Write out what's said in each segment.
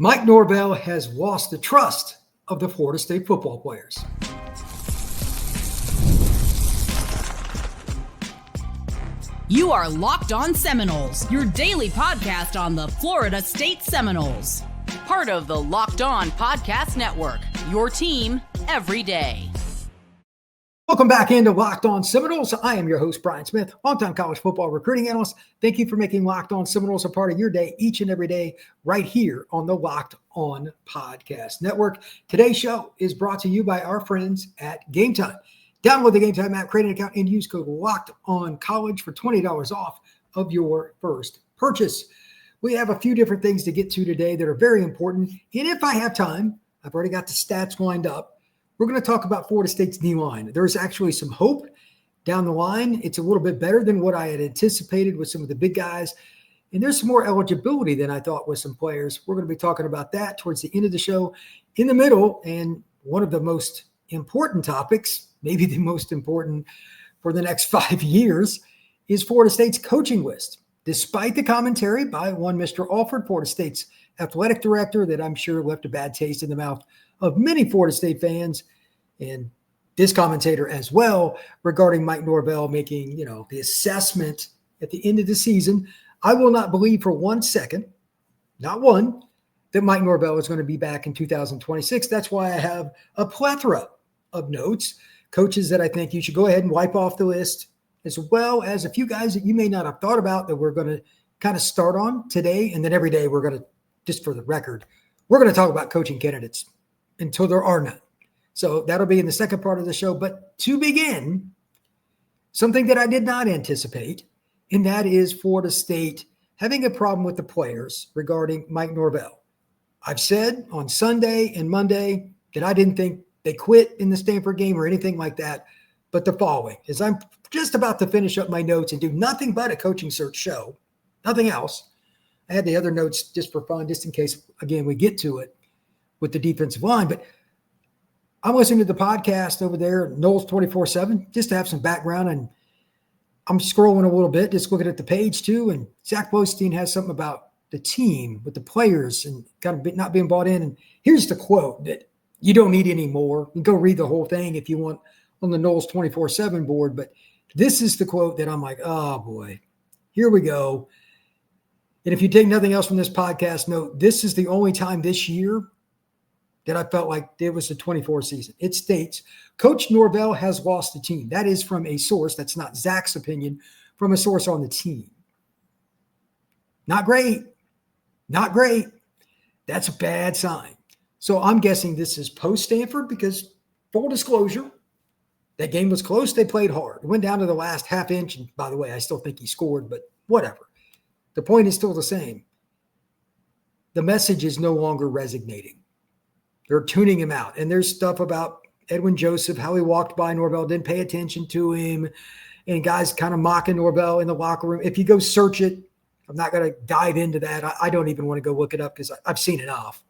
Mike Norvell has lost the trust of the Florida State football players. You are Locked On Seminoles, your daily podcast on the Florida State Seminoles. Part of the Locked On Podcast Network, your team every day. Welcome back into Locked On Seminoles. I am your host, Brian Smith, longtime college football recruiting analyst. Thank you for making Locked On Seminoles a part of your day each and every day right here on the Locked On Podcast Network. Today's show is brought to you by our friends at Game Time. Download the Game Time app, create an account, and use code LOCKEDONCollege for $20 off of your first purchase. We have a few different things to get to today that are very important. And if I have time, I've already got the stats lined up. We're going to talk about Florida State's D-line. There's actually some hope down the line. It's a little bit better than what I had anticipated with some of the big guys. And there's some more eligibility than I thought with some players. We're going to be talking about that towards the end of the show. In the middle, and one of the most important topics, maybe the most important for the next 5 years, is Florida State's coaching list. Despite the commentary by one Mr. Alford, Florida State's athletic director, that I'm sure left a bad taste in the mouth of many Florida State fans, and this commentator as well, regarding Mike Norvell making, the assessment at the end of the season, I will not believe for 1 second, not one, that Mike Norvell is going to be back in 2026. That's why I have a plethora of notes, coaches that I think you should go ahead and wipe off the list, as well as a few guys that you may not have thought about that we're going to kind of start on today. And then every day we're going to, just for the record, we're going to talk about coaching candidates until there are none. So that'll be in the second part of the show. But to begin, something that I did not anticipate, and that is Florida State having a problem with the players regarding Mike Norvell. I've said on Sunday and Monday that I didn't think they quit in the Stanford game or anything like that. But the following is, I'm just about to finish up my notes and do nothing but a coaching search show, nothing else. I had the other notes just for fun, just in case, again, we get to it with the defensive line. But I'm listening to the podcast over there, Knowles 24/7, just to have some background. And I'm scrolling a little bit, just looking at the page too. And Zach Blostein has something about the team with the players and kind of not being bought in. And here's the quote that you don't need any more. You can go read the whole thing if you want on the Knowles 24/7 board. But this is the quote that I'm like, oh boy, here we go. And if you take nothing else from this podcast, note, this is the only time this year that I felt like it was the 24 season. It states, Coach Norvell has lost the team. That is from a source. That's not Zach's opinion, from a source on the team. Not great. Not great. That's a bad sign. So I'm guessing this is post-Stanford because, full disclosure, that game was close. They played hard. It went down to the last half inch. And by the way, I still think he scored, but whatever. The point is still the same. The message is no longer resonating. They're tuning him out. And there's stuff about Edwin Joseph, how he walked by Norvell, didn't pay attention to him, and guys kind of mocking Norvell in the locker room. If you go search it, I'm not going to dive into that. I don't even want to go look it up because I've seen enough.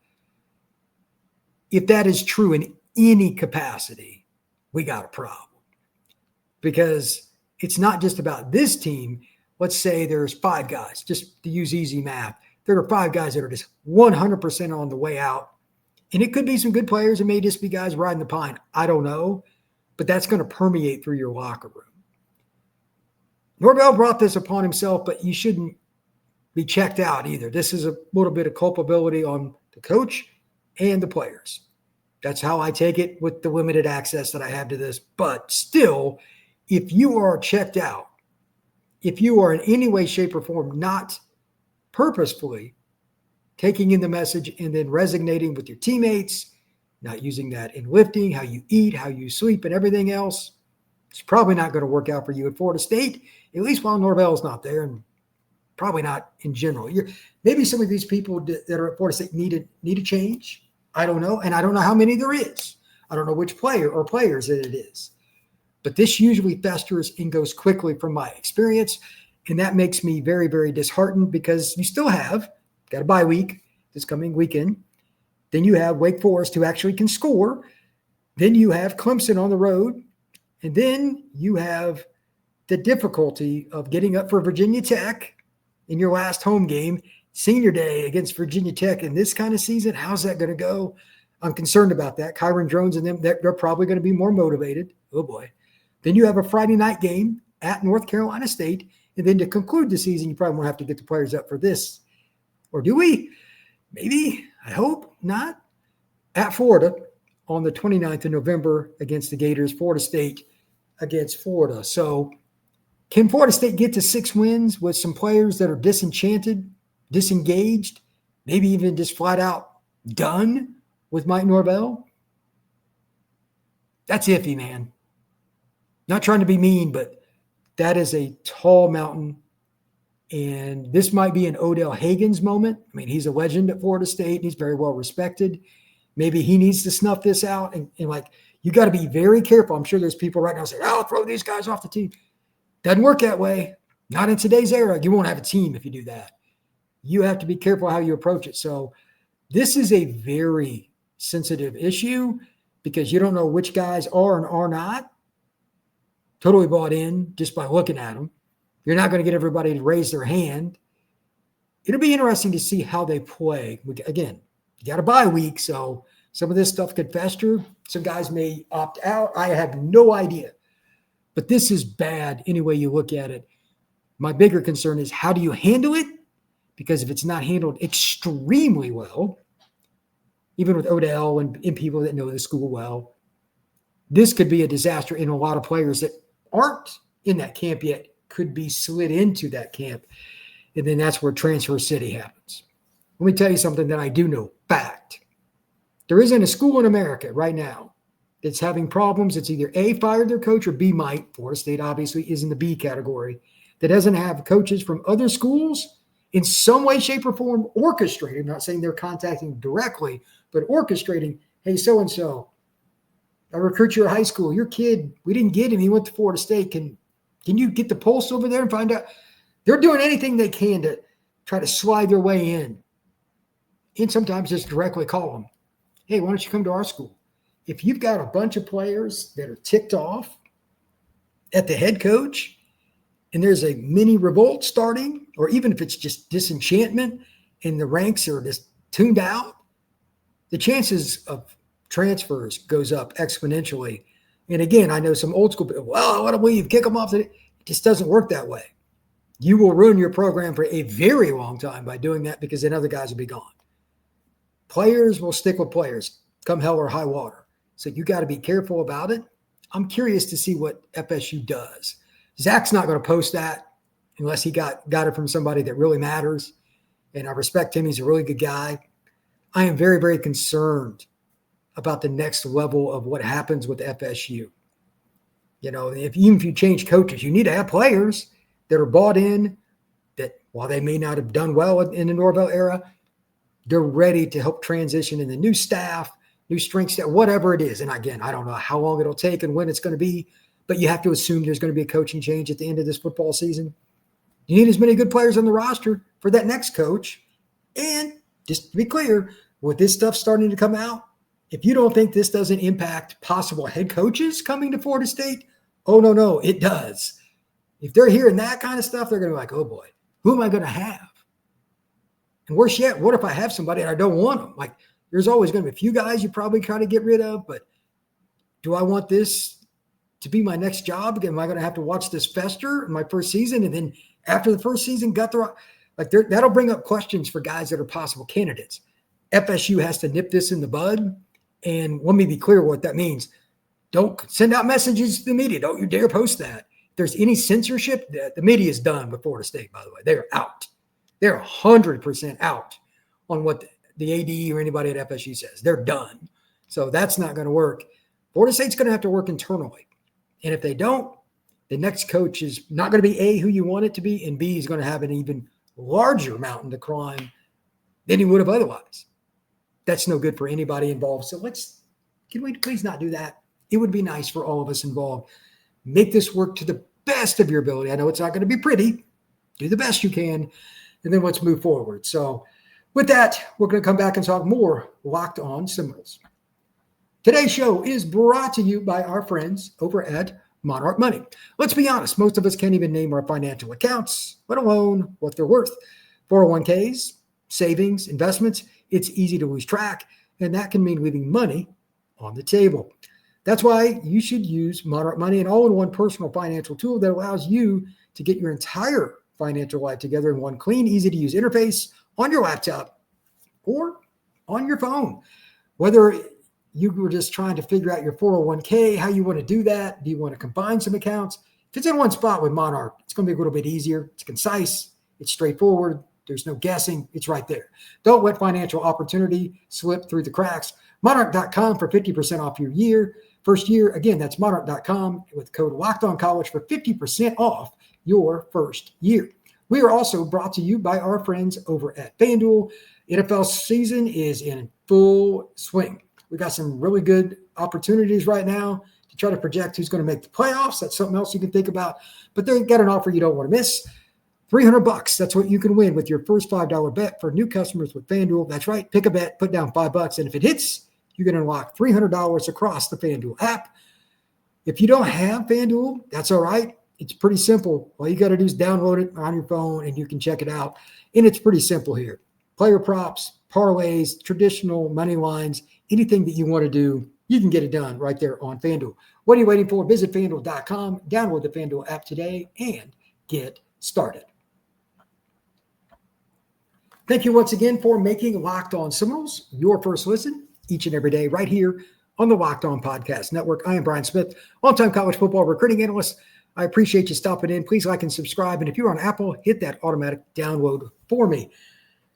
If that is true in any capacity, we got a problem. Because it's not just about this team. Let's say there's 5 guys, just to use easy math. There are 5 guys that are just 100% on the way out. And it could be some good players. It may just be guys riding the pine. I don't know. But that's going to permeate through your locker room. Norvell brought this upon himself, but you shouldn't be checked out either. This is a little bit of culpability on the coach and the players. That's how I take it with the limited access that I have to this. But still, if you are checked out, if you are in any way, shape, or form not purposefully taking in the message and then resonating with your teammates, not using that in lifting, how you eat, how you sleep, and everything else, it's probably not going to work out for you at Florida State, at least while Norvell's not there, and probably not in general. Maybe some of these people that are at Florida State need a change. I don't know, and I don't know how many there is. I don't know which player or players that it is. But this usually festers and goes quickly from my experience, and that makes me very, very disheartened because you still have got a bye week this coming weekend. Then you have Wake Forest, who actually can score. Then you have Clemson on the road. And then you have the difficulty of getting up for Virginia Tech in your last home game. Senior Day against Virginia Tech in this kind of season, how's that going to go? I'm concerned about that. Kyron Drones and them, they're probably going to be more motivated. Oh, boy. Then you have a Friday night game at North Carolina State. And then to conclude the season, you probably won't have to get the players up for this. Or do we? Maybe. I hope not. At Florida on the 29th of November against the Gators, Florida State against Florida. So can Florida State get to 6 wins with some players that are disenchanted, disengaged, maybe even just flat out done with Mike Norvell? That's iffy, man. Not trying to be mean, but that is a tall mountain. And this might be an Odell Haggins moment. I mean, he's a legend at Florida State. And he's very well respected. Maybe he needs to snuff this out. And like, you got to be very careful. I'm sure there's people right now saying, "I'll throw these guys off the team." Doesn't work that way. Not in today's era. You won't have a team if you do that. You have to be careful how you approach it. So this is a very sensitive issue because you don't know which guys are and are not totally bought in just by looking at them. You're not going to get everybody to raise their hand. It'll be interesting to see how they play. Again, you got a bye week, so some of this stuff could fester. Some guys may opt out. I have no idea. But this is bad any way you look at it. My bigger concern is how do you handle it? Because if it's not handled extremely well, even with Odell and people that know the school well, this could be a disaster. And a lot of players that aren't in that camp yet could be slid into that camp. And then that's where transfer city happens. Let me tell you something that I do know. Fact. There isn't a school in America right now that's having problems. It's either A, fired their coach, or B, might. Florida State obviously is in the B category. That doesn't have coaches from other schools in some way, shape, or form orchestrated. I'm not saying they're contacting directly, but orchestrating, hey, so-and-so, I recruit your high school. Your kid, we didn't get him. He went to Florida State. Can you get the pulse over there and find out? They're doing anything they can to try to slide their way in. And sometimes just directly call them. Hey, why don't you come to our school? If you've got a bunch of players that are ticked off at the head coach and there's a mini revolt starting, or even if it's just disenchantment and the ranks are just tuned out, the chances of transfers goes up exponentially. And again, I know some old school people, well, what do we kick them off? It just doesn't work that way. You will ruin your program for a very long time by doing that because then other guys will be gone. Players will stick with players, come hell or high water. So you got to be careful about it. I'm curious to see what FSU does. Zach's not going to post that unless he got it from somebody that really matters. And I respect him. He's a really good guy. I am very, very concerned about the next level of what happens with FSU. You know, even if you change coaches, you need to have players that are bought in, that while they may not have done well in the Norvell era, they're ready to help transition in the new staff, new strength staff, whatever it is. And again, I don't know how long it'll take and when it's going to be, but you have to assume there's going to be a coaching change at the end of this football season. You need as many good players on the roster for that next coach. And just to be clear, with this stuff starting to come out, if you don't think this doesn't impact possible head coaches coming to Florida State, oh, no, it does. If they're hearing that kind of stuff, they're going to be like, oh, boy, who am I going to have? And worse yet, what if I have somebody and I don't want them? Like, there's always going to be a few guys you probably try to get rid of, but do I want this to be my next job? Am I going to have to watch this fester in my first season? And then after the first season, that'll bring up questions for guys that are possible candidates. FSU has to nip this in the bud. And let me be clear what that means. Don't send out messages to the media. Don't you dare post that. If there's any censorship, the media is done with Florida State, by the way. They're out. They're 100% out on what the AD or anybody at FSU says. They're done. So that's not going to work. Florida State's going to have to work internally. And if they don't, the next coach is not going to be A, who you want it to be, and B, is going to have an even larger mountain to climb than he would have otherwise. That's no good for anybody involved. So can we please not do that? It would be nice for all of us involved. Make this work to the best of your ability. I know it's not going to be pretty. Do the best you can. And then let's move forward. So with that, we're going to come back and talk more Locked On Seminoles. Today's show is brought to you by our friends over at Monarch Money. Let's be honest, most of us can't even name our financial accounts, let alone what they're worth. 401ks, savings, investments, it's easy to lose track, and that can mean leaving money on the table. That's why you should use Moderate Money, an all-in-one personal financial tool that allows you to get your entire financial life together in one clean, easy-to-use interface on your laptop or on your phone. Whether you were just trying to figure out your 401k, how you want to do that, do you want to combine some accounts? If it's in one spot with Monarch, it's going to be a little bit easier. It's concise. It's straightforward. There's no guessing. It's right there. Don't let financial opportunity slip through the cracks. Monarch.com for 50% off your first year. Again, that's Monarch.com with code LOCKEDONCollege for 50% off your first year. We are also brought to you by our friends over at FanDuel. NFL season is in full swing. We got some really good opportunities right now to try to project who's going to make the playoffs. That's something else you can think about. But they've got an offer you don't want to miss. $300. That's what you can win with your first $5 bet for new customers with FanDuel. That's right. Pick a bet, put down $5, and if it hits, you can unlock $300 across the FanDuel app. If you don't have FanDuel, that's all right. It's pretty simple. All you got to do is download it on your phone, and you can check it out. And it's pretty simple here. Player props, parlays, traditional money lines, anything that you want to do, you can get it done right there on FanDuel. What are you waiting for? Visit FanDuel.com, download the FanDuel app today, and get started. Thank you once again for making Locked On Seminoles your first listen each and every day right here on the Locked On Podcast Network. I am Brian Smith, longtime college football recruiting analyst. I appreciate you stopping in. Please like and subscribe. And if you're on Apple, hit that automatic download for me.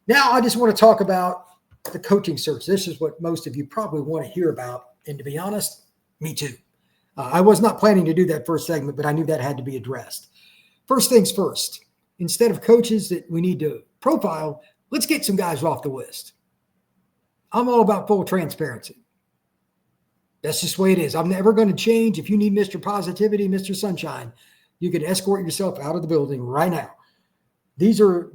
Now, I just want to talk about the coaching search. This is what most of you probably want to hear about. And to be honest, me too. I was not planning to do that first segment, but I knew that had to be addressed. First things first, instead of coaches that we need to profile, let's get some guys off the list. I'm all about full transparency. That's just the way it is. I'm never going to change. If you need Mr. Positivity, Mr. Sunshine, you can escort yourself out of the building right now. These are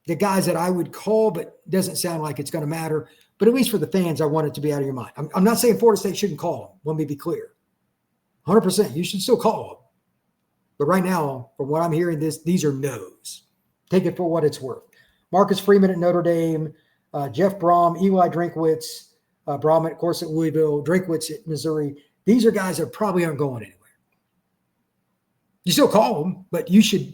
the guys that I would call, but it doesn't sound like it's going to matter. But at least for the fans, I want it to be out of your mind. I'm not saying Florida State shouldn't call them. Let me be clear. 100%, you should still call them. But right now, from what I'm hearing, these are no's. Take it for what it's worth. Marcus Freeman at Notre Dame, Jeff Brom, Eli Drinkwitz, Brom, of course, at Louisville, Drinkwitz at Missouri. These are guys that probably aren't going anywhere. You still call them, but you should,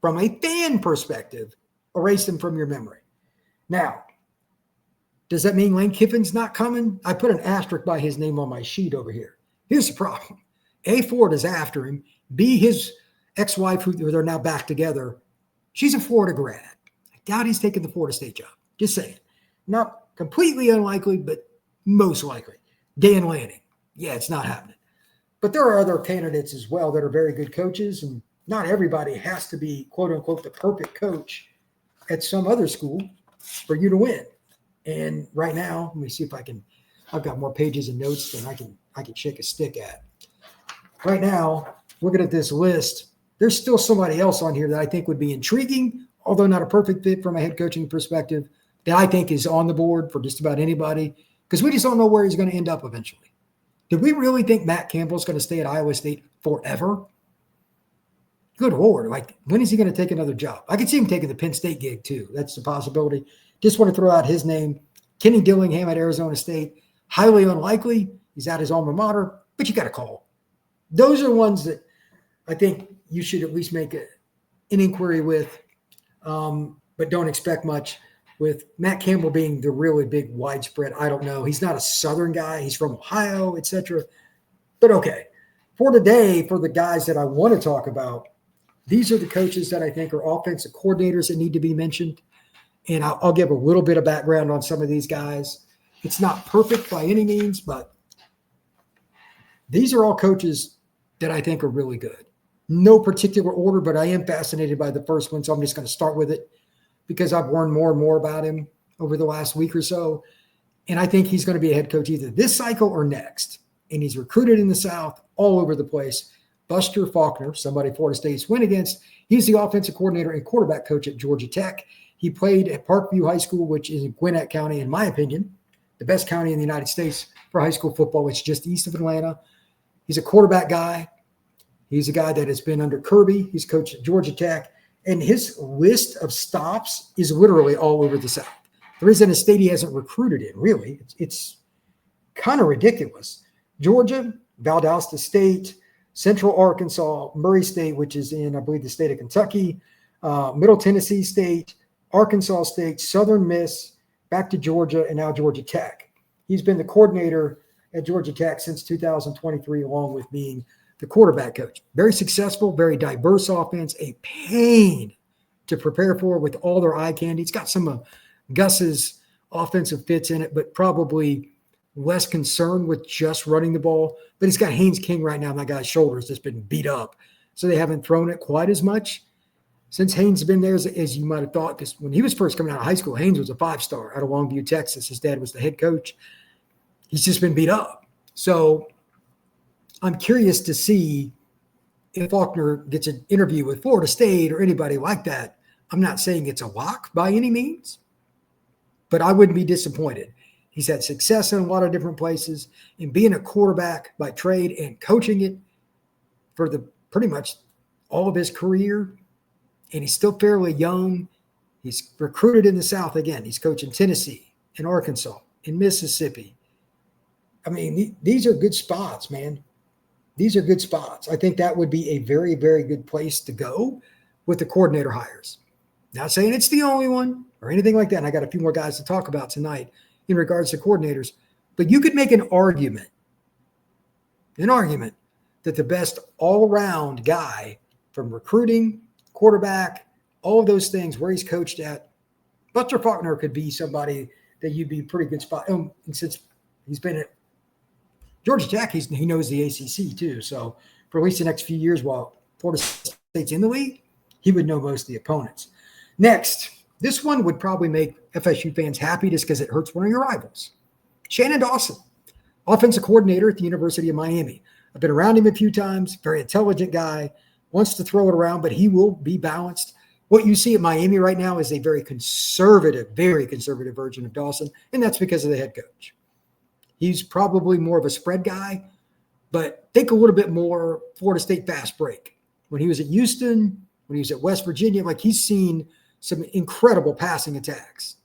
from a fan perspective, erase them from your memory. Now, does that mean Lane Kiffin's not coming? I put an asterisk by his name on my sheet over here. Here's the problem. A, Ford is after him. B, his ex-wife, who they're now back together, she's a Florida grad. I doubt he's taking the Florida State job. Just saying. Not completely unlikely, but most likely. Dan Lanning. Yeah, it's not happening. But there are other candidates as well that are very good coaches, and not everybody has to be, quote-unquote, the perfect coach at some other school for you to win. And right now, let me see if I've got more pages and notes than I can shake a stick at. Right now, looking at this list, there's still somebody else on here that I think would be intriguing, although not a perfect fit from a head coaching perspective, that I think is on the board for just about anybody, because we just don't know where he's going to end up eventually. Did we really think Matt Campbell's going to stay at Iowa State forever? Good Lord. Like, when is he going to take another job? I could see him taking the Penn State gig too. That's a possibility. Just want to throw out his name. Kenny Dillingham at Arizona State. Highly unlikely. He's at his alma mater, but you got to call. Those are ones that I think you should at least make an inquiry with, but don't expect much. With Matt Campbell being the really big widespread, I don't know. He's not a Southern guy. He's from Ohio, etc. But okay. For today, for the guys that I want to talk about, these are the coaches that I think are offensive coordinators that need to be mentioned. And I'll give a little bit of background on some of these guys. It's not perfect by any means, but these are all coaches that I think are really good. No particular order, but I am fascinated by the first one, so I'm just going to start with it because I've learned more and more about him over the last week or so. And I think he's going to be a head coach either this cycle or next. And he's recruited in the South all over the place. Buster Faulkner, somebody Florida State's went against. He's the offensive coordinator and quarterback coach at Georgia Tech. He played at Parkview High School, which is in Gwinnett County, in my opinion, the best county in the United States for high school football. It's just east of Atlanta. He's a quarterback guy. He's a guy that has been under Kirby. He's coached at Georgia Tech. And his list of stops is literally all over the South. There isn't a state he hasn't recruited in, really. It's kind of ridiculous. Georgia, Valdosta State, Central Arkansas, Murray State, which is in, I believe, the state of Kentucky, Middle Tennessee State, Arkansas State, Southern Miss, back to Georgia, and now Georgia Tech. He's been the coordinator at Georgia Tech since 2023, along with being the quarterback coach. Very successful, very diverse offense, a pain to prepare for with all their eye candy. It's got some of Gus's offensive fits in it, but probably less concerned with just running the ball. But he's got Haynes King right now on that guy's shoulders that's been beat up. So they haven't thrown it quite as much since Haynes has been there as you might have thought. Because when he was first coming out of high school, Haynes was a 5-star out of Longview, Texas. His dad was the head coach. He's just been beat up. So I'm curious to see if Faulkner gets an interview with Florida State or anybody like that. I'm not saying it's a lock by any means, but I wouldn't be disappointed. He's had success in a lot of different places, and being a quarterback by trade and coaching it for the pretty much all of his career, and he's still fairly young. He's recruited in the South again. He's coaching Tennessee and Arkansas and Mississippi. I mean, these are good spots, man. These are good spots. I think that would be a very, very good place to go with the coordinator hires. Not saying it's the only one or anything like that. And I got a few more guys to talk about tonight in regards to coordinators. But you could make an argument that the best all-around guy from recruiting, quarterback, all of those things, where he's coached at, Buster Faulkner could be somebody that you'd be a pretty good spot. And since he's been at Georgia Tech, he knows the ACC too. So for at least the next few years while Florida State's in the league, he would know most of the opponents. Next, this one would probably make FSU fans happy just because it hurts one of your rivals. Shannon Dawson, offensive coordinator at the University of Miami. I've been around him a few times, very intelligent guy, wants to throw it around, but he will be balanced. What you see at Miami right now is a very conservative version of Dawson, and that's because of the head coach. He's probably more of a spread guy, but think a little bit more Florida State fast break. When he was at Houston, when he was at West Virginia, like he's seen some incredible passing attacks.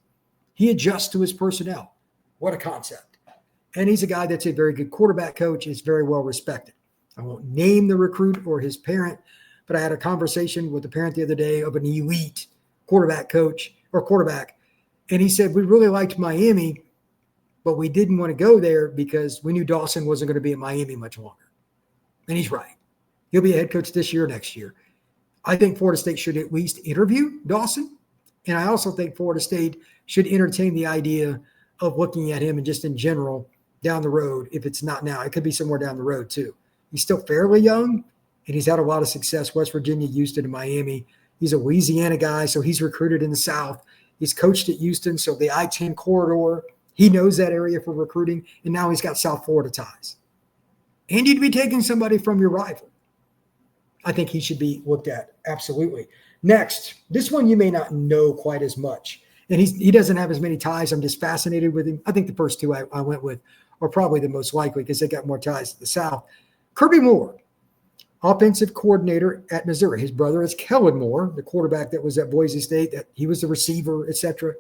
He adjusts to his personnel. What a concept. And he's a guy that's a very good quarterback coach. Is very well respected. I won't name the recruit or his parent, but I had a conversation with the parent the other day of an elite quarterback, and he said, we really liked Miami, but we didn't want to go there because we knew Dawson wasn't going to be at Miami much longer. And he's right. He'll be a head coach this year, next year. I think Florida State should at least interview Dawson. And I also think Florida State should entertain the idea of looking at him and just in general down the road. If it's not now, it could be somewhere down the road too. He's still fairly young, and he's had a lot of success. West Virginia, Houston, and Miami. He's a Louisiana guy, so he's recruited in the South. He's coached at Houston, so the I-10 corridor, he knows that area for recruiting, and now he's got South Florida ties. And you'd be taking somebody from your rival. I think he should be looked at, absolutely. Next, this one you may not know quite as much, and he doesn't have as many ties. I'm just fascinated with him. I think the first two I went with are probably the most likely because they got more ties to the South. Kirby Moore, offensive coordinator at Missouri. His brother is Kellen Moore, the quarterback that was at Boise State. That he was the receiver, etc.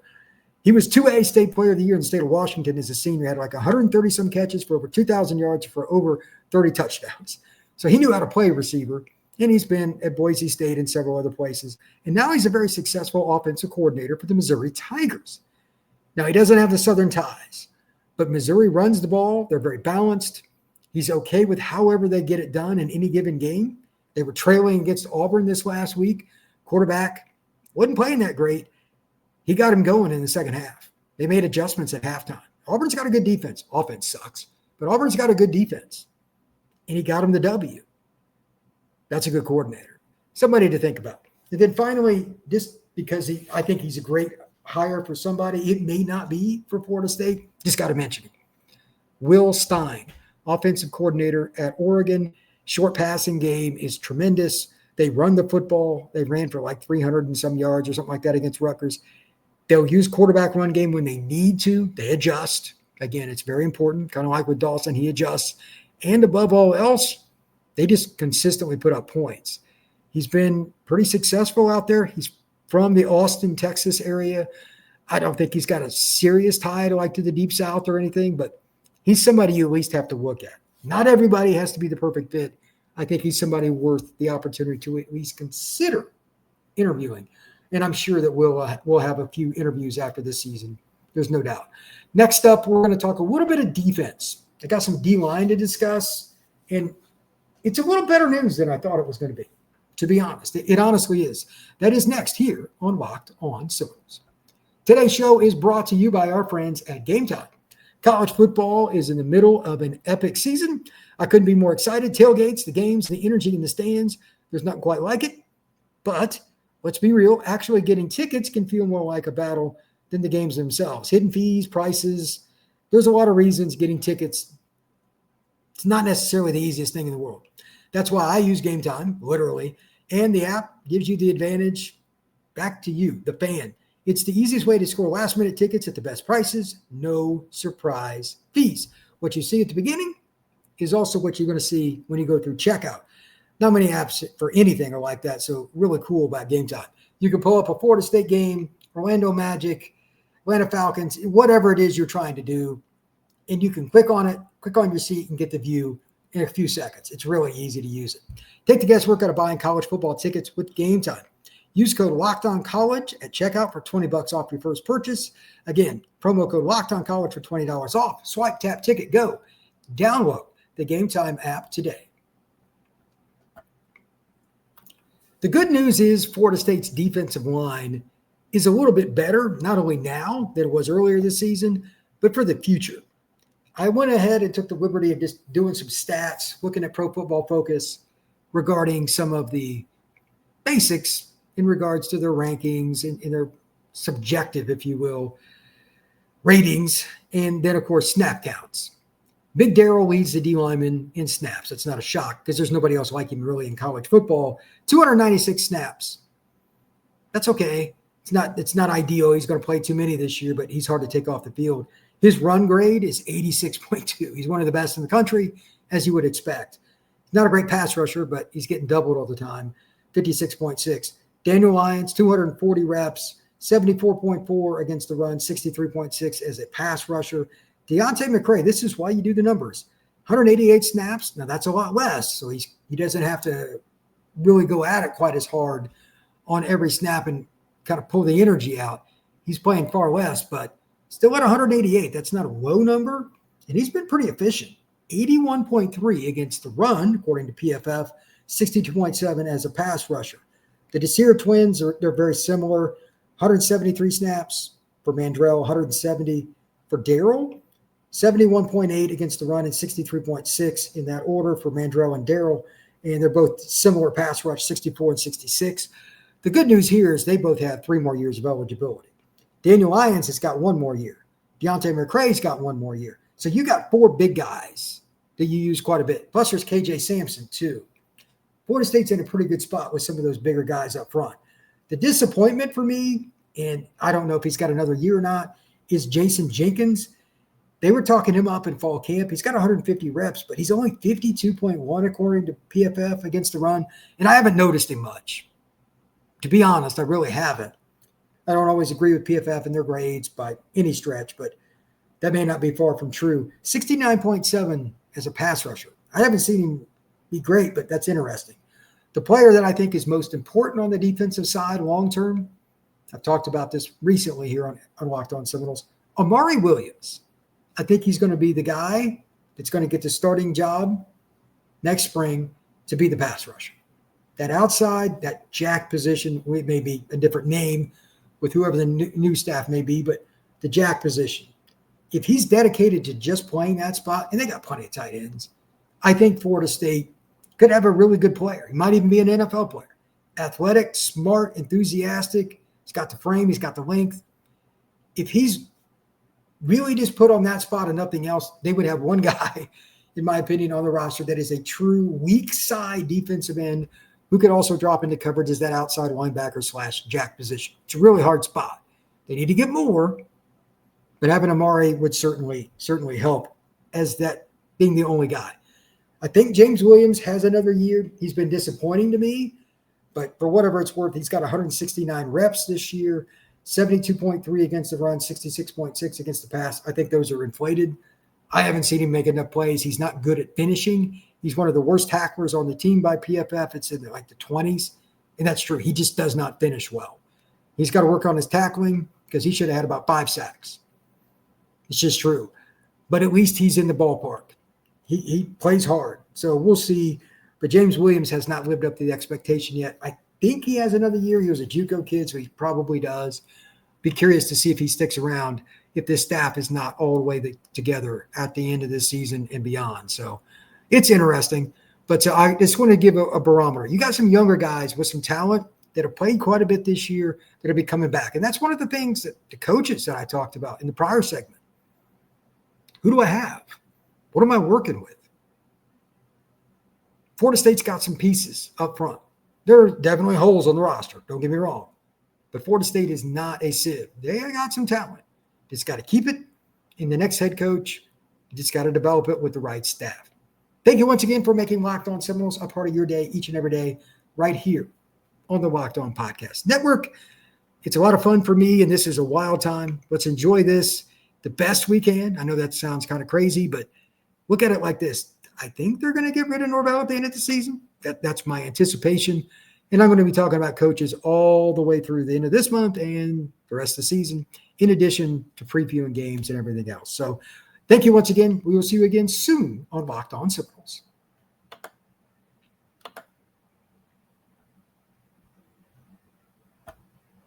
He was 2A State Player of the Year in the state of Washington as a senior. Had like 130-some catches for over 2,000 yards for over 30 touchdowns. So he knew how to play receiver, and he's been at Boise State and several other places. And now he's a very successful offensive coordinator for the Missouri Tigers. Now, he doesn't have the Southern ties, but Missouri runs the ball. They're very balanced. He's okay with however they get it done in any given game. They were trailing against Auburn this last week. Quarterback wasn't playing that great. He got him going in the second half. They made adjustments at halftime. Auburn's got a good defense. Offense sucks, but Auburn's got a good defense. And he got him the W. That's a good coordinator. Somebody to think about. And then finally, just because I think he's a great hire for somebody, it may not be for Florida State, just got to mention it. Will Stein, offensive coordinator at Oregon. Short passing game is tremendous. They run the football. They ran for like 300 and some yards or something like that against Rutgers. They'll use quarterback run game when they need to. They adjust. Again, it's very important. Kind of like with Dawson, he adjusts. And above all else, they just consistently put up points. He's been pretty successful out there. He's from the Austin, Texas area. I don't think he's got a serious tie to the Deep South or anything, but he's somebody you at least have to look at. Not everybody has to be the perfect fit. I think he's somebody worth the opportunity to at least consider interviewing. And I'm sure that we'll have a few interviews after this season. There's no doubt. Next up, we're going to talk a little bit of defense. I got some D-line to discuss, and it's a little better news than I thought it was going to be, to be honest. It honestly is. That is next here on Locked On Seminoles. Today's show is brought to you by our friends at Game Time. College football is in the middle of an epic season. I couldn't be more excited. Tailgates, the games, the energy in the stands, there's nothing quite like it. But let's be real, actually getting tickets can feel more like a battle than the games themselves. Hidden fees, prices, there's a lot of reasons getting tickets. It's not necessarily the easiest thing in the world. That's why I use Game Time, literally, and the app gives you the advantage back to you, the fan. It's the easiest way to score last-minute tickets at the best prices, no surprise fees. What you see at the beginning is also what you're going to see when you go through checkout. Not many apps for anything are like that, so really cool about Game Time. You can pull up a Florida State game, Orlando Magic, Atlanta Falcons, whatever it is you're trying to do, and you can click on it, click on your seat, and get the view in a few seconds. It's really easy to use it. Take the guesswork out of buying college football tickets with Game Time. Use code LOCKEDONCollege at checkout for $20 off your first purchase. Again, promo code LOCKEDONCollege for $20 off. Swipe, tap, ticket, go. Download the Game Time app today. The good news is Florida State's defensive line is a little bit better, not only now than it was earlier this season, but for the future. I went ahead and took the liberty of just doing some stats, looking at Pro Football Focus regarding some of the basics in regards to their rankings and their subjective, if you will, ratings, and then, of course, snap counts. Big Darrell leads the D lineman in snaps. That's not a shock because there's nobody else like him really in college football. 296 snaps. That's okay. It's not ideal. He's going to play too many this year, but he's hard to take off the field. His run grade is 86.2. He's one of the best in the country, as you would expect. He's not a great pass rusher, but he's getting doubled all the time, 56.6. Daniel Lyons, 240 reps, 74.4 against the run, 63.6 as a pass rusher. Deontay McCray, this is why you do the numbers. 188 snaps. Now, that's a lot less, so he doesn't have to really go at it quite as hard on every snap and kind of pull the energy out. He's playing far less, but still at 188. That's not a low number, and he's been pretty efficient. 81.3 against the run, according to PFF, 62.7 as a pass rusher. The Desir twins, they're very similar. 173 snaps for Mandrell, 170 for Darrell, 71.8 against the run, and 63.6 in that order for Mandrell and Darrell. And they're both similar pass rush, 64 and 66. The good news here is they both have 3 more years of eligibility. Daniel Lyons has got 1 more year. Deontay McCray's got 1 more year. So you got 4 big guys that you use quite a bit. Plus there's KJ Sampson too. Florida State's in a pretty good spot with some of those bigger guys up front. The disappointment for me, and I don't know if he's got another year or not, is Jason Jenkins. They were talking him up in fall camp. He's got 150 reps, but he's only 52.1 according to PFF against the run, and I haven't noticed him much. To be honest, I really haven't. I don't always agree with PFF and their grades by any stretch, but that may not be far from true. 69.7 as a pass rusher. I haven't seen him be great, but that's interesting. The player that I think is most important on the defensive side long-term, I've talked about this recently here on Locked On Seminoles, Amari Williams. I think he's going to be the guy that's going to get the starting job next spring to be the pass rusher. That outside, that jack position, it may be a different name with whoever the new staff may be, but the jack position. If he's dedicated to just playing that spot, and they got plenty of tight ends, I think Florida State could have a really good player. He might even be an NFL player. Athletic, smart, enthusiastic. He's got the frame. He's got the length. If he's really just put on that spot and nothing else, they would have one guy, in my opinion, on the roster that is a true weak side defensive end who could also drop into coverage as that outside linebacker / jack position. It's a really hard spot. They need to get more, but having Amari would certainly help as that being the only guy. I think James Williams has another year. He's been disappointing to me, But for whatever it's worth, he's got 169 reps this year, 72.3 against the run, 66.6 against the pass. I think those are inflated. I haven't seen him make enough plays. He's not good at finishing. He's one of the worst tacklers on the team by PFF. It's in like the 20s. And that's true. He just does not finish well. He's got to work on his tackling because he should have had about 5 sacks. It's just true. But at least he's in the ballpark. He plays hard. So we'll see. But James Williams has not lived up to the expectation yet. I think he has another year. He was a JUCO kid, so he probably does. Be curious to see if he sticks around if this staff is not all the way together at the end of this season and beyond. So it's interesting. But I just want to give a barometer. You got some younger guys with some talent that have played quite a bit this year that will be coming back. And that's one of the things that the coaches that I talked about in the prior segment. Who do I have? What am I working with? Florida State's got some pieces up front. There are definitely holes on the roster. Don't get me wrong. But Florida State is not a sieve. They got some talent. Just got to keep it in the next head coach. You just got to develop it with the right staff. Thank you once again for making Locked On Seminoles a part of your day each and every day right here on the Locked On Podcast Network. It's a lot of fun for me, and this is a wild time. Let's enjoy this the best we can. I know that sounds kind of crazy, but look at it like this. I think they're going to get rid of Norvell at the end of the season. That's my anticipation. And I'm going to be talking about coaches all the way through the end of this month and the rest of the season, in addition to previewing games and everything else. So thank you once again. We will see you again soon on Locked On Seminoles.